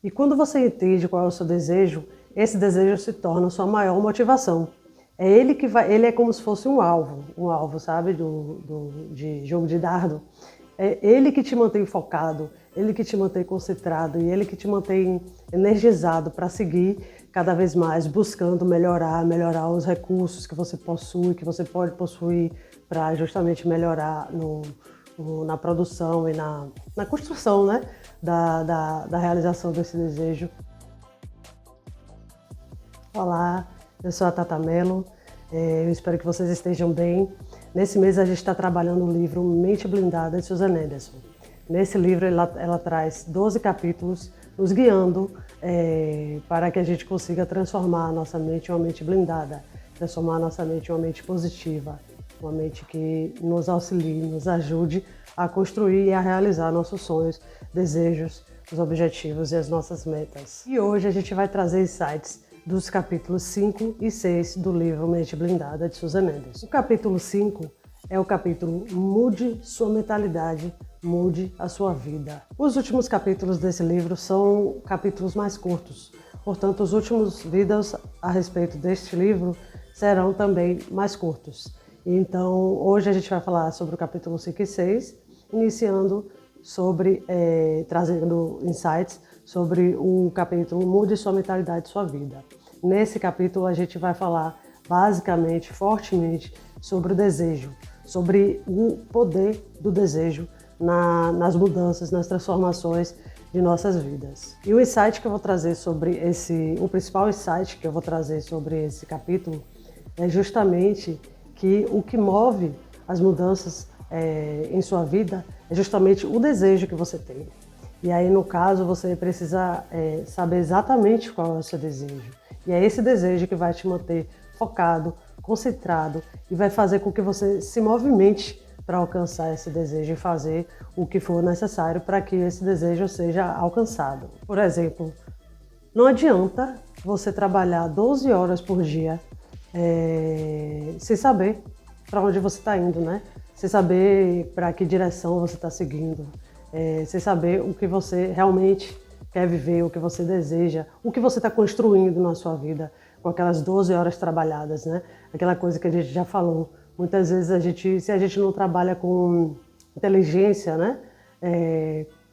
E quando você entende qual é o seu desejo, esse desejo se torna a sua maior motivação. É ele que vai, ele é como se fosse um alvo, sabe, de jogo de dardo. É ele que te mantém focado, ele que te mantém concentrado e ele que te mantém energizado para seguir cada vez mais buscando melhorar os recursos que você possui, que você pode possuir para justamente melhorar na produção e na construção, né, da realização desse desejo. Olá, eu sou a Tata Mello, eu espero que vocês estejam bem. Nesse mês a gente está trabalhando o livro Mente Blindada, de Susan Anderson. Nesse livro ela traz 12 capítulos nos guiando para que a gente consiga transformar a nossa mente em uma mente blindada, transformar a nossa mente em uma mente positiva, uma mente que nos auxilie, nos ajude a construir e a realizar nossos sonhos, desejos, os objetivos e as nossas metas. E hoje a gente vai trazer insights dos capítulos 5 e 6 do livro Mente Blindada, de Susan Anderson. O capítulo 5 é o capítulo Mude Sua Mentalidade, Mude a Sua Vida. Os últimos capítulos desse livro são capítulos mais curtos, portanto os últimos vídeos a respeito deste livro serão também mais curtos. Então hoje a gente vai falar sobre o capítulo 5 e 6, iniciando trazendo insights sobre o capítulo Mude Sua Mentalidade, Sua Vida. Nesse capítulo a gente vai falar basicamente, fortemente, sobre o desejo, sobre o poder do desejo nas mudanças, nas transformações de nossas vidas. E o insight que eu vou trazer o principal insight que eu vou trazer sobre esse capítulo é justamente que o que move as mudanças em sua vida é justamente o desejo que você tem. E aí, no caso, você precisa saber exatamente qual é o seu desejo. E é esse desejo que vai te manter focado, concentrado e vai fazer com que você se movimente para alcançar esse desejo e fazer o que for necessário para que esse desejo seja alcançado. Por exemplo, não adianta você trabalhar 12 horas por dia sem saber para onde você está indo, né? Sem saber para que direção você está seguindo. Sem saber o que você realmente quer viver, o que você deseja, o que você está construindo na sua vida com aquelas 12 horas trabalhadas, né? Aquela coisa que a gente já falou. Muitas vezes, se a gente não trabalha com inteligência, né?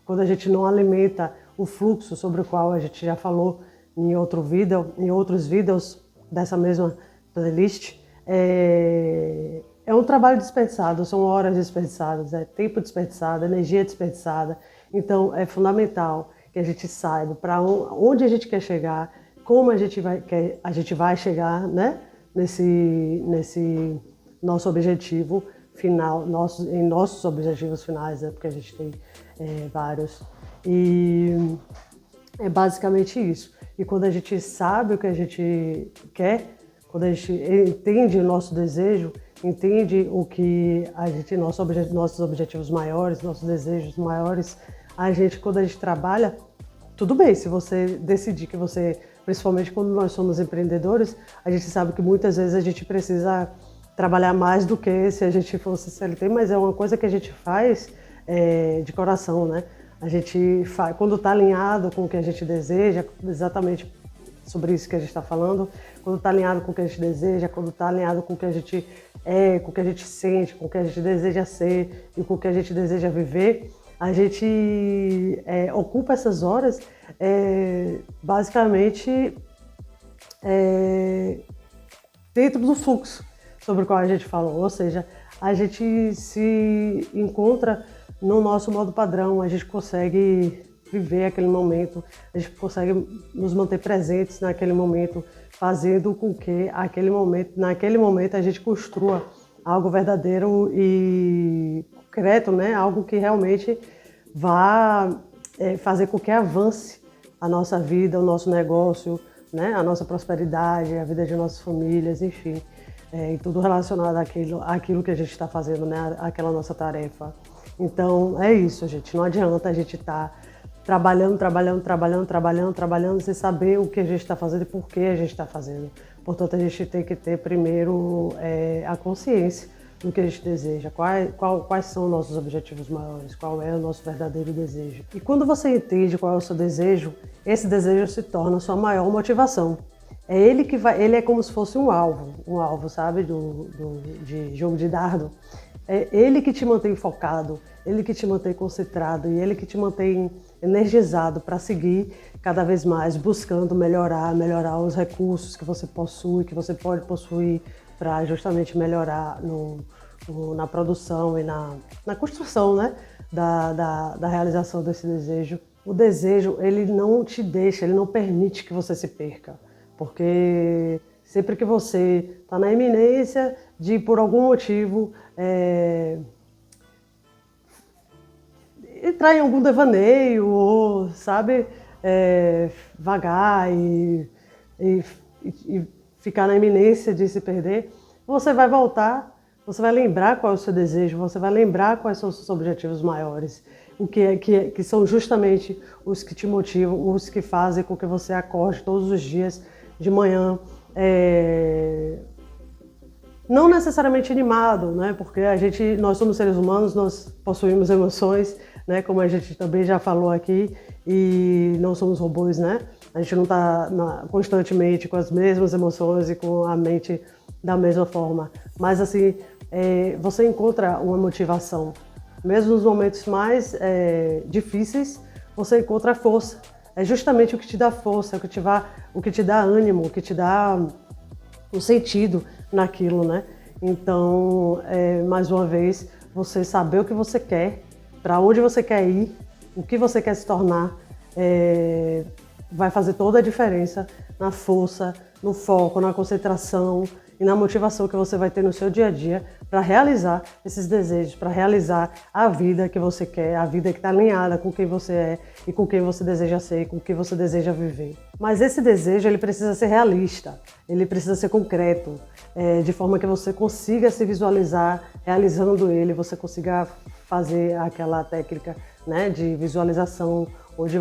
Quando a gente não alimenta o fluxo sobre o qual a gente já falou em outros vídeos dessa mesma playlist, é um trabalho desperdiçado, são horas desperdiçadas, é tempo desperdiçado, energia desperdiçada. Então é fundamental que a gente saiba para onde a gente quer chegar, como a gente vai chegar, né? nesse nosso objetivo final, em nossos objetivos finais, né? Porque a gente tem vários. E é basicamente isso. E quando a gente sabe o que a gente quer, quando a gente entende o nosso desejo, entende o que nossos objetivos maiores, nossos desejos maiores, quando a gente trabalha, tudo bem, se você decidir que principalmente quando nós somos empreendedores, a gente sabe que muitas vezes a gente precisa trabalhar mais do que se a gente fosse CLT, mas é uma coisa que a gente faz de coração, né? A gente faz, quando está alinhado com o que a gente deseja, exatamente sobre isso que a gente está falando, quando está alinhado com o que a gente deseja, quando está alinhado com o que a gente com o que a gente sente, com o que a gente deseja ser e com o que a gente deseja viver, a gente ocupa essas horas basicamente dentro do fluxo sobre o qual a gente falou, ou seja, a gente se encontra no nosso modo padrão, a gente consegue viver aquele momento, a gente consegue nos manter presentes naquele momento, fazendo com que naquele momento a gente construa algo verdadeiro e concreto, né? Algo que realmente vá fazer com que avance a nossa vida, o nosso negócio, né? A nossa prosperidade, a vida de nossas famílias, enfim, e tudo relacionado àquilo que a gente está fazendo, né? Aquela nossa tarefa. Então é isso, gente. Não adianta a gente estar trabalhando sem saber o que a gente está fazendo e por que a gente está fazendo. Portanto, a gente tem que ter primeiro a consciência no que a gente deseja, quais são nossos objetivos maiores, qual é o nosso verdadeiro desejo. E quando você entende qual é o seu desejo, esse desejo se torna a sua maior motivação. É ele que vai, ele é como se fosse um alvo, sabe, de jogo de dardo. É ele que te mantém focado, ele que te mantém concentrado e ele que te mantém energizado para seguir cada vez mais, buscando melhorar os recursos que você possui, que você pode possuir, para justamente melhorar na produção e na construção, né, da realização desse desejo. O desejo, ele não te deixa, ele não permite que você se perca. Porque sempre que você está na iminência de, por algum motivo, entrar em algum devaneio ou, sabe, vagar e ficar na iminência de se perder, você vai voltar, você vai lembrar qual é o seu desejo, você vai lembrar quais são os seus objetivos maiores, que são justamente os que te motivam, os que fazem com que você acorde todos os dias de manhã, não necessariamente animado, né? Porque nós somos seres humanos, nós possuímos emoções, né? Como a gente também já falou aqui, e não somos robôs, né? A gente não está constantemente com as mesmas emoções e com a mente da mesma forma. Mas assim, você encontra uma motivação, mesmo nos momentos mais difíceis, você encontra força. É justamente o que te dá força, o que te dá ânimo, o que te dá um sentido naquilo, né? Então, mais uma vez, você saber o que você quer, para onde você quer ir, o que você quer se tornar, vai fazer toda a diferença na força, no foco, na concentração e na motivação que você vai ter no seu dia a dia para realizar esses desejos, para realizar a vida que você quer, a vida que está alinhada com quem você é e com quem você deseja ser, com quem você deseja viver. Mas esse desejo, ele precisa ser realista, ele precisa ser concreto, de forma que você consiga se visualizar realizando ele, você consiga fazer aquela técnica, né, de visualização, onde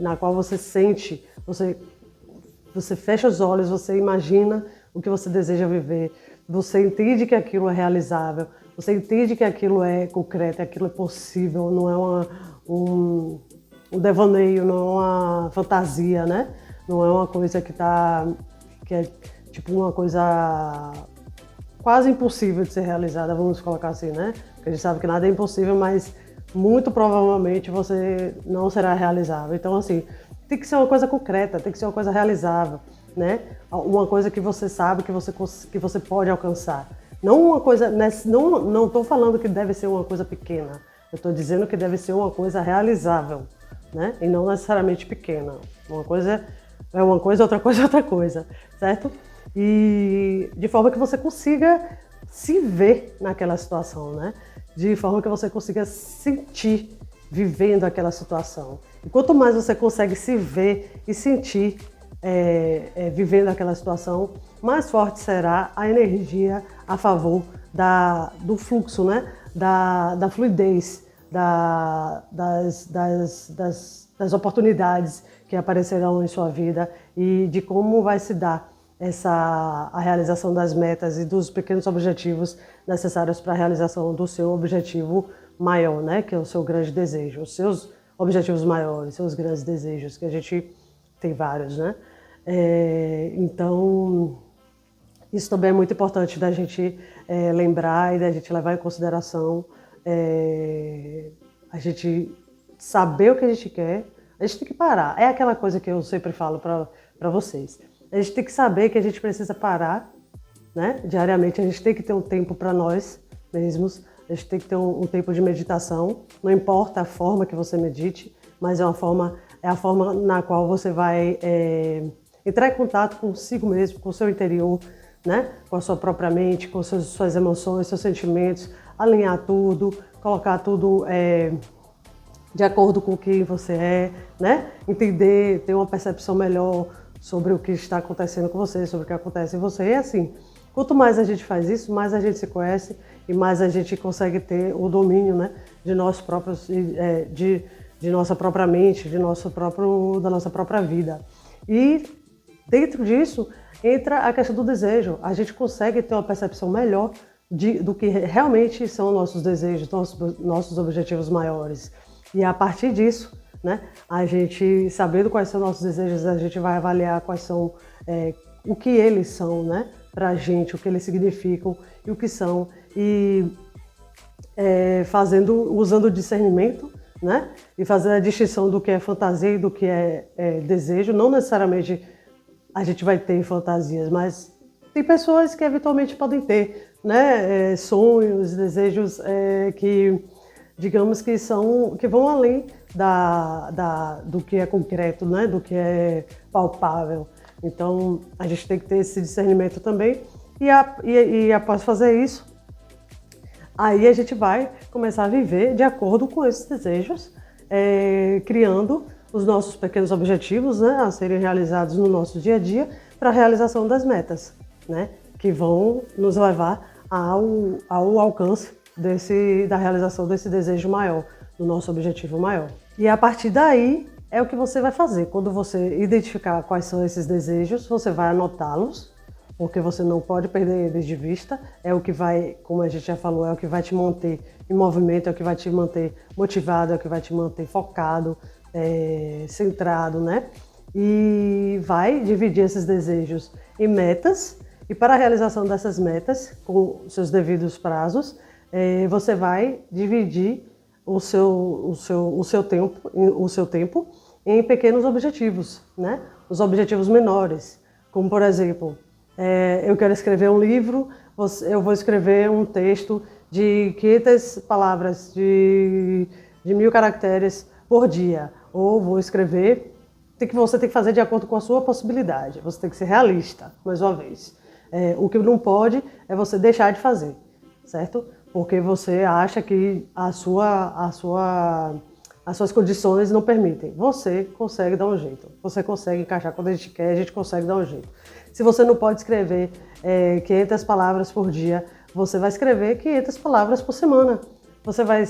na qual você sente, você fecha os olhos, você imagina o que você deseja viver, você entende que aquilo é realizável, você entende que aquilo é concreto, aquilo é possível, não é um devaneio, não é uma fantasia, né? Não é uma coisa que é tipo uma coisa quase impossível de ser realizada, vamos colocar assim, né? Porque a gente sabe que nada é impossível, mas muito provavelmente você não será realizável. Então, assim, tem que ser uma coisa concreta, tem que ser uma coisa realizável, né? Uma coisa que você sabe que você pode alcançar. Não uma coisa, não estou falando que deve ser uma coisa pequena. Eu estou dizendo que deve ser uma coisa realizável, né? E não necessariamente pequena. Uma coisa é uma coisa, outra coisa é outra coisa, certo? E de forma que você consiga se ver naquela situação, né? De forma que você consiga sentir vivendo aquela situação. E quanto mais você consegue se ver e sentir vivendo aquela situação, mais forte será a energia a favor do fluxo, né? Da fluidez, das oportunidades que aparecerão em sua vida e de como vai se dar a realização das metas e dos pequenos objetivos necessários para a realização do seu objetivo maior, né? Que é o seu grande desejo, os seus objetivos maiores, seus grandes desejos, que a gente tem vários, né? Então, isso também é muito importante da gente lembrar e da gente levar em consideração, a gente saber o que a gente quer, a gente tem que parar. É aquela coisa que eu sempre falo para vocês. A gente tem que saber que a gente precisa parar, né? Diariamente, a gente tem que ter um tempo para nós mesmos, a gente tem que ter um tempo de meditação, não importa a forma que você medite, mas é a forma na qual você vai entrar em contato consigo mesmo, com o seu interior, né? Com a sua própria mente, com suas emoções, seus sentimentos, alinhar tudo, colocar tudo de acordo com quem você é, né? Entender, ter uma percepção melhor sobre o que está acontecendo com você, sobre o que acontece em você. E assim, quanto mais a gente faz isso, mais a gente se conhece e mais a gente consegue ter o domínio, né, de nós próprios, de nossa própria mente, da nossa própria vida. E dentro disso entra a questão do desejo. A gente consegue ter uma percepção melhor do que realmente são nossos desejos, nossos objetivos maiores. E a partir disso, né, a gente, sabendo quais são nossos desejos, a gente vai avaliar quais são, o que eles são, né, pra gente, o que eles significam e o que são. E usando o discernimento, né, e fazendo a distinção do que é fantasia e do que é desejo. Não necessariamente a gente vai ter fantasias, mas tem pessoas que eventualmente podem ter, né, sonhos, desejos que, digamos que vão além do que é concreto, né, do que é palpável. Então a gente tem que ter esse discernimento também e após fazer isso, aí a gente vai começar a viver de acordo com esses desejos, criando os nossos pequenos objetivos, né, a serem realizados no nosso dia a dia para a realização das metas, né, que vão nos levar ao alcance da realização desse desejo maior, do nosso objetivo maior. E a partir daí é o que você vai fazer. Quando você identificar quais são esses desejos, você vai anotá-los, porque você não pode perder eles de vista. É o que vai, como a gente já falou, é o que vai te manter em movimento, é o que vai te manter motivado, é o que vai te manter focado, centrado, né? E vai dividir esses desejos em metas, e para a realização dessas metas, com seus devidos prazos, você vai dividir o seu tempo em pequenos objetivos, né? Os objetivos menores, como por exemplo, eu quero escrever um livro, eu vou escrever um texto de 500 palavras, de 1000 caracteres por dia, ou vou escrever, você tem que fazer de acordo com a sua possibilidade, você tem que ser realista, mais uma vez. O que não pode é você deixar de fazer, certo? Porque você acha que as suas condições não permitem. Você consegue dar um jeito, você consegue encaixar quando a gente quer, a gente consegue dar um jeito. Se você não pode escrever 500 palavras por dia, você vai escrever 500 palavras por semana. Você vai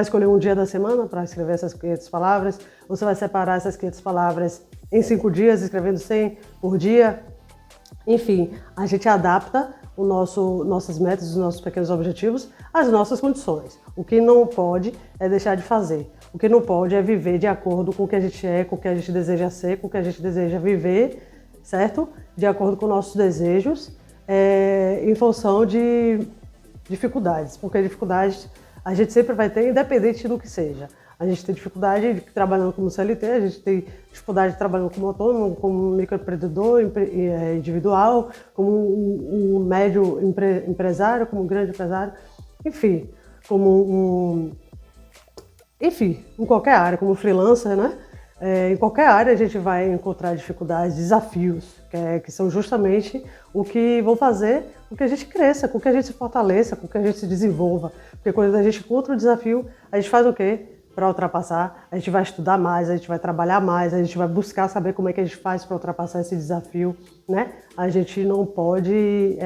escolher um dia da semana para escrever essas 500 palavras, você vai separar essas 500 palavras em 5 dias, escrevendo 100 por dia. Enfim, a gente adapta nossas metas, os nossos pequenos objetivos às nossas condições. O que não pode é deixar de fazer. O que não pode é viver de acordo com o que a gente é, com o que a gente deseja ser, com o que a gente deseja viver, certo? De acordo com nossos desejos, em função de dificuldades. Porque dificuldades a gente sempre vai ter, independente do que seja. A gente tem dificuldade trabalhando como CLT, a gente tem dificuldade trabalhando como autônomo, como microempreendedor individual, como um médio empresário, como um grande empresário, enfim, em qualquer área, como freelancer, né? Em qualquer área a gente vai encontrar dificuldades, desafios, que são justamente o que vão fazer com que a gente cresça, com que a gente se fortaleça, com que a gente se desenvolva. Porque quando a gente encontra um desafio, a gente faz o quê? Para ultrapassar, a gente vai estudar mais, a gente vai trabalhar mais, a gente vai buscar saber como é que a gente faz para ultrapassar esse desafio, né? A gente não pode,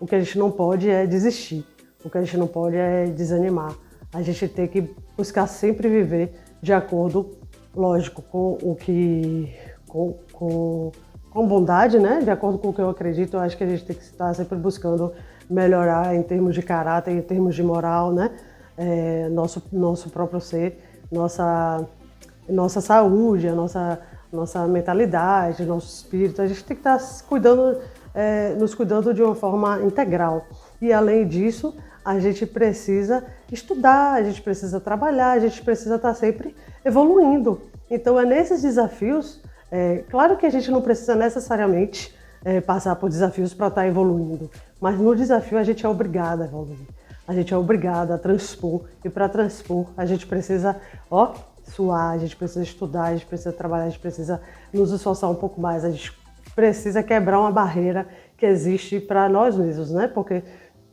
o que a gente não pode é desistir, o que a gente não pode é desanimar. A gente tem que buscar sempre viver de acordo, lógico, com bondade, né? De acordo com o que eu acredito. Eu acho que a gente tem que estar sempre buscando melhorar em termos de caráter, em termos de moral, né? Nosso próprio ser, nossa saúde, a nossa mentalidade, nosso espírito. A gente tem que estar nos cuidando de uma forma integral. E além disso, a gente precisa estudar, a gente precisa trabalhar, a gente precisa estar sempre evoluindo. Então nesses desafios, claro que a gente não precisa necessariamente passar por desafios para estar evoluindo, mas no desafio a gente é obrigado a evoluir. A gente é obrigado a transpor, e para transpor a gente precisa suar, a gente precisa estudar, a gente precisa trabalhar, a gente precisa nos esforçar um pouco mais, a gente precisa quebrar uma barreira que existe para nós mesmos, né? Porque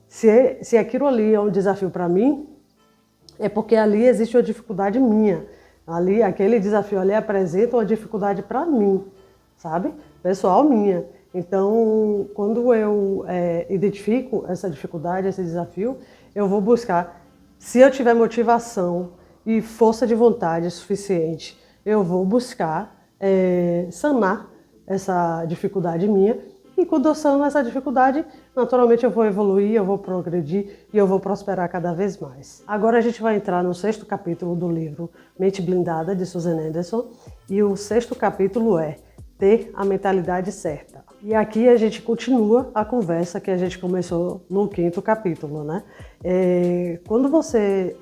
se aquilo ali é um desafio para mim, é porque ali existe uma dificuldade minha. Aquele desafio ali apresenta uma dificuldade para mim, sabe? Pessoal minha. Então, quando eu identifico essa dificuldade, esse desafio, eu vou buscar, se eu tiver motivação e força de vontade suficiente, eu vou buscar sanar essa dificuldade minha E endossando essa dificuldade, naturalmente eu vou evoluir, eu vou progredir e eu vou prosperar cada vez mais. Agora a gente vai entrar no 6º capítulo do livro Mente Blindada, de Susan Anderson. E o 6º capítulo é Ter a Mentalidade Certa. E aqui a gente continua a conversa que a gente começou no 5º capítulo, né? Quando você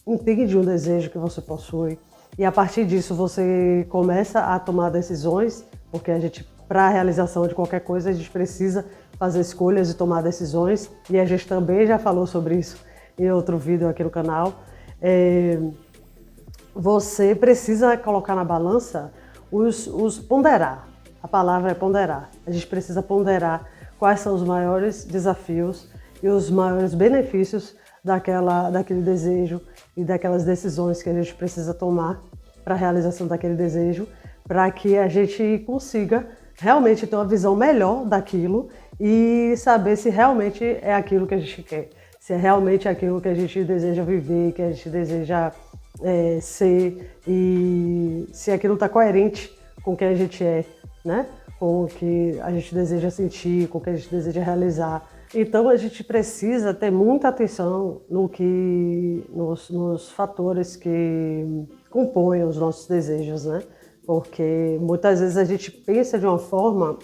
entende um desejo que você possui e a partir disso você começa a tomar decisões, porque para a realização de qualquer coisa, a gente precisa fazer escolhas e tomar decisões, e a gente também já falou sobre isso em outro vídeo aqui no canal. Você precisa colocar na balança ponderar. A palavra é ponderar. A gente precisa ponderar quais são os maiores desafios e os maiores benefícios daquele desejo e daquelas decisões que a gente precisa tomar para a realização daquele desejo, para que a gente consiga realmente ter uma visão melhor daquilo e saber se realmente é aquilo que a gente quer, se é realmente aquilo que a gente deseja viver, que a gente deseja ser, e se aquilo está coerente com o que a gente é, né? Com o que a gente deseja sentir, com o que a gente deseja realizar. Então a gente precisa ter muita atenção nos fatores que compõem os nossos desejos, né? Porque muitas vezes a gente pensa de uma forma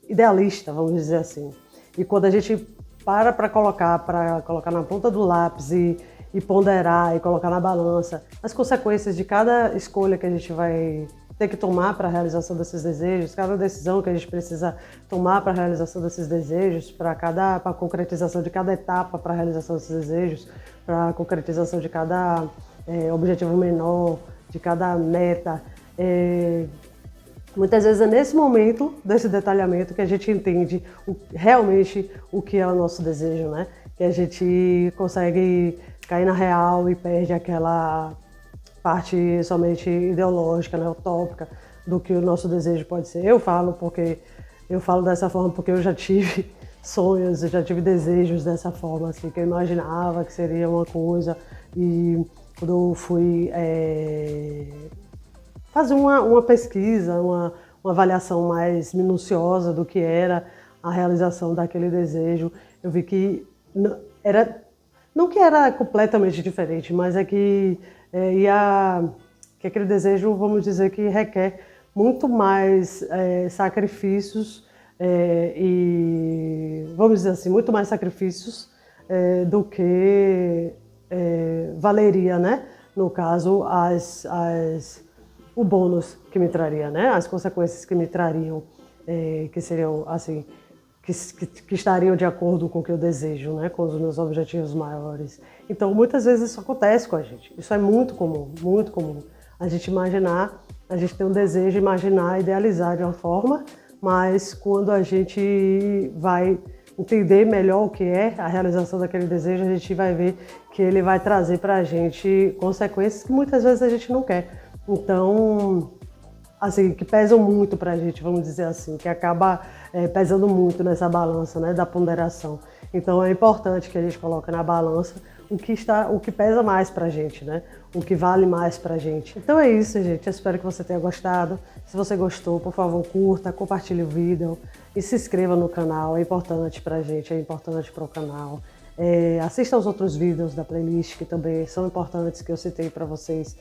idealista, vamos dizer assim. E quando a gente para colocar na ponta do lápis e ponderar e colocar na balança as consequências de cada escolha que a gente vai ter que tomar para a realização desses desejos, cada decisão que a gente precisa tomar para a realização desses desejos, para a concretização de cada etapa para a realização desses desejos, para a concretização de cada objetivo menor, de cada meta. Muitas vezes é nesse momento desse detalhamento que a gente entende realmente o que é o nosso desejo, né? Que a gente consegue cair na real e perde aquela parte somente ideológica, né, utópica, do que o nosso desejo pode ser. Eu falo dessa forma porque eu já tive sonhos, eu já tive desejos dessa forma, assim, que eu imaginava que seria uma coisa, e quando eu fui fazer uma pesquisa, uma avaliação mais minuciosa do que era a realização daquele desejo, eu vi que não que era completamente diferente, mas é que que aquele desejo, vamos dizer, que requer muito mais sacrifícios e, vamos dizer assim, muito mais sacrifícios do que valeria, né? No caso, o bônus que me traria, né? As consequências que me trariam, que seriam, assim, que estariam de acordo com o que eu desejo, né? Com os meus objetivos maiores. Então, muitas vezes isso acontece com a gente. Isso é muito comum, muito comum. A gente tem um desejo, imaginar, idealizar de uma forma, mas quando a gente vai entender melhor o que é a realização daquele desejo, a gente vai ver que ele vai trazer para a gente consequências que muitas vezes a gente não quer. Então, assim, que pesam muito para a gente, vamos dizer assim, que acaba pesando muito nessa balança, né, da ponderação. Então é importante que a gente coloque na balança o que pesa mais pra gente, né? O que vale mais pra gente. Então é isso, gente. Eu espero que você tenha gostado. Se você gostou, por favor, curta, compartilhe o vídeo e se inscreva no canal. É importante pra gente, é importante pro canal. Assista aos outros vídeos da playlist que também são importantes, que eu citei para vocês,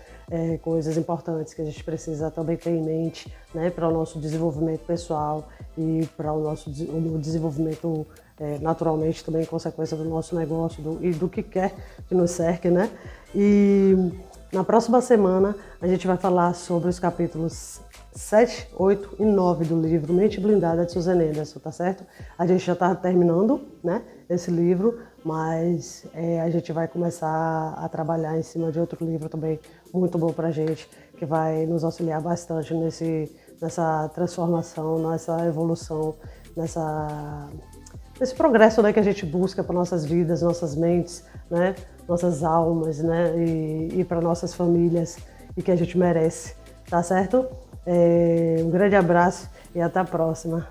coisas importantes que a gente precisa também ter em mente, né, para o nosso desenvolvimento pessoal e para o desenvolvimento naturalmente também consequência do nosso negócio e do que quer que nos cerque, né? E na próxima semana a gente vai falar sobre os capítulos 7, 8 e 9 do livro Mente Blindada, de Susan Anderson, tá certo? A gente já está terminando, né, esse livro, mas a gente vai começar a trabalhar em cima de outro livro também muito bom pra gente, que vai nos auxiliar bastante nessa transformação, nessa evolução, nesse progresso, né, que a gente busca para nossas vidas, nossas mentes, né, nossas almas, né, e para nossas famílias, e que a gente merece, tá certo? Um grande abraço e até a próxima.